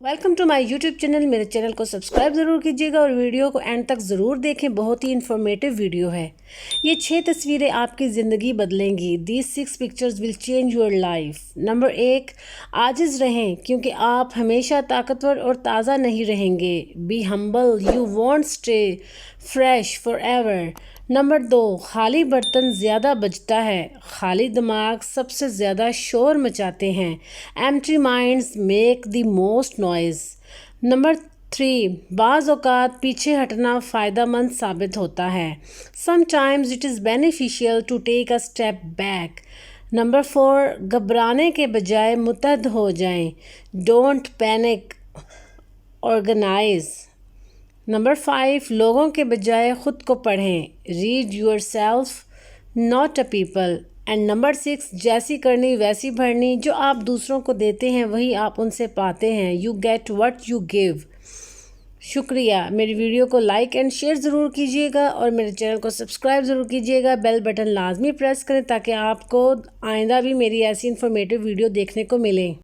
Welcome to my YouTube channel. میرے channel کو subscribe ضرور کیجیے گا اور ویڈیو کو اینڈ تک ضرور دیکھیں. بہت ہی انفارمیٹیو ویڈیو ہے. یہ 6 تصویریں آپ کی زندگی بدلیں گی. These 6 pictures will change your life. Number 1، عاجز رہیں کیونکہ آپ ہمیشہ طاقتور اور تازہ نہیں رہیں گے. Be humble, you won't stay fresh forever. Number 2، خالی برتن زیادہ بجتا ہے، خالی دماغ سب سے زیادہ شور مچاتے ہیں. Empty minds make the most noise. Number 3، بعض اوقات پیچھے ہٹنا فائدہ مند ثابت ہوتا ہے. Sometimes it is beneficial to take a step back. Number 4، گھبرانے کے بجائے متحد ہو جائیں. Don't panic, organize. نمبر 5، لوگوں کے بجائے خود کو پڑھیں. Read yourself, not a people. And number 6، جیسی کرنی ویسی بھرنی. جو آپ دوسروں کو دیتے ہیں وہی آپ ان سے پاتے ہیں. You get what you give. شکریہ. میری ویڈیو کو لائک اینڈ شیئر ضرور کیجیے گا اور میرے چینل کو سبسکرائب ضرور کیجیے گا. بیل بٹن لازمی پریس کریں تاکہ آپ کو آئندہ بھی میری ایسی انفارمیٹیو ویڈیو دیکھنے کو ملیں.